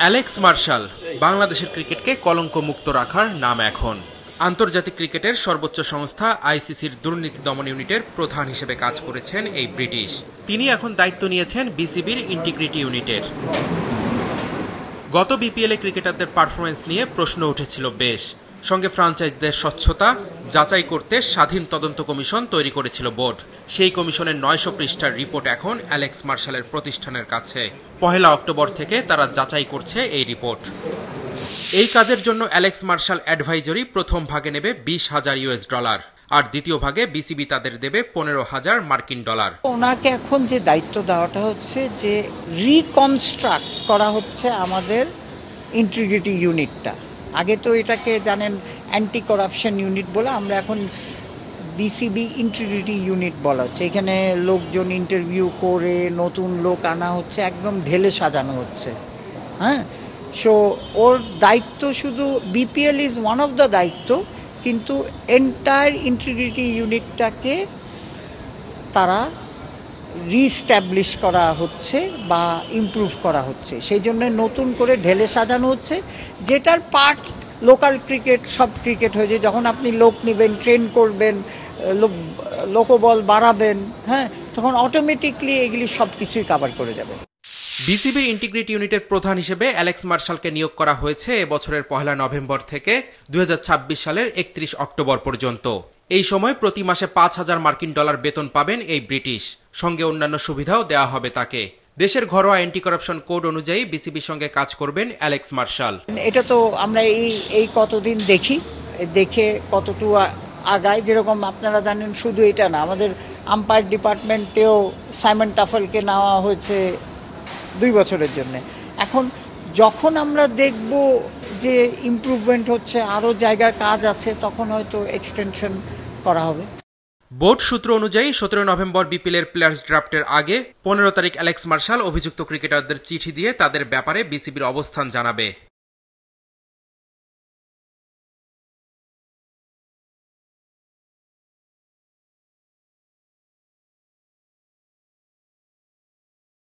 Alex martial বাংলাদেশের ক্রিকেটকে কলঙ্কমুক্ত রাখার নাম এখন। আন্তর্জাতিক ক্রিকেটের সর্বোচ্চ সংস্থা আইসিসির দুর্নীতি দমন ইউনিটের প্রধান হিসেবে কাজ করেছেন এই ব্রিটিশ। তিনি এখন দায়িত্ব নিয়েছেন বিসিবির ইন্টিগ্রিটি ইউনিটের। গত বিপিএলে ক্রিকেটারদের পারফরমেন্স নিয়ে প্রশ্ন উঠেছিল বেশ। সঙ্গে ফ্রাঞ্চাইজিদের স্বচ্ছতা যাচাই করতে স্বাধীন তদন্ত কমিশন তৈরি করেছিল বোর্ড। সেই কমিশনের ৯০০ পৃষ্ঠার রিপোর্ট এখন অ্যালেক্স মার্শালের প্রতিষ্ঠানের কাছে। ১ অক্টোবর থেকে তারা যাচাই করছে এই রিপোর্ট। এই কাজের জন্য অ্যালেক্স মার্শাল অ্যাডভাইজরি প্রথম ভাগে নেবে $২০,০০০ আর দ্বিতীয় ভাগে বিসিবি তাদের দেবে $১৫,০০০। ওনাকে এখন যে দায়িত্ব দেওয়াটা হচ্ছে যে রিকনস্ট্রাক্ট করা হচ্ছে আমাদের ইন্টিগ্রিটি ইউনিটটা। আগে তো এটাকে জানেন অ্যান্টি করাপশন ইউনিট বলে, আমরা এখন বিসিবি ইন্টিগ্রিটি ইউনিট বলা হচ্ছে। এখানে লোকজন ইন্টারভিউ করে নতুন লোক আনা হচ্ছে, একদম ঢেলে সাজানো হচ্ছে। হ্যাঁ, সো ওর দায়িত্ব শুধু BPL is one of the দায়িত্ব, কিন্তু এন্টায়ার ইন্টিগ্রিটি ইউনিটটাকে তারা রিস্ট্যাবলিশ করা হচ্ছে বা ইমপ্রুভ করা হচ্ছে। সেই জন্য নতুন করে ঢেলে সাজানো হচ্ছে, যেটার পার্ট লোকাল ক্রিকেট, সব ক্রিকেট হয়ে যায়। যখন আপনি লোক নেবেন, ট্রেন করবেন, লোকবল বাড়াবেন, হ্যাঁ, তখন অটোমেটিকলি এগুলি সব কিছুই কভার করে যাবে। বিসিবির ইন্টিগ্রিটি ইউনিটের প্রধান হিসেবে অ্যালেক্স মার্শালকে নিয়োগ করা হয়েছে এবছরের ১ নভেম্বর থেকে ২০২৬ সালের ৩১ অক্টোবর পর্যন্ত। এই সময় প্রতি মাসে $৫,০০০ বেতন পাবেন এই ব্রিটিশ। সঙ্গে অন্যান্য সুবিধাও দেওয়া হবে তাকে। দেশের ঘরোয়া অ্যান্টি করাপশন কোড অনুযায়ী বিসিবির সঙ্গে কাজ করবেন অ্যালেক্স মার্শাল। এটা তো আমরা এই কতদিন দেখে কতটুকু আগায়। যেরকম আপনারা জানেন, শুধু এটা না, আমাদের আম্পায়ার ডিপার্টমেন্টেও সাইমন টাফেলকে নেওয়া হয়েছে ২ বছরের জন্য। এখন যখন আমরা দেখব যে ইমপ্রুভমেন্ট হচ্ছে, আরও জায়গার কাজ আছে, তখন হয়তো এক্সটেনশন করা হবে। বোর্ড সূত্র অনুযায়ী ১৭ নভেম্বর বিপিএলের প্লেয়ার্স ড্রাফটের আগে ১৫ তারিখ অ্যালেক্স মার্শাল অভিযুক্ত ক্রিকেটারদের চিঠি দিয়ে তাদের ব্যাপারে বিসিবির অবস্থান জানাবে।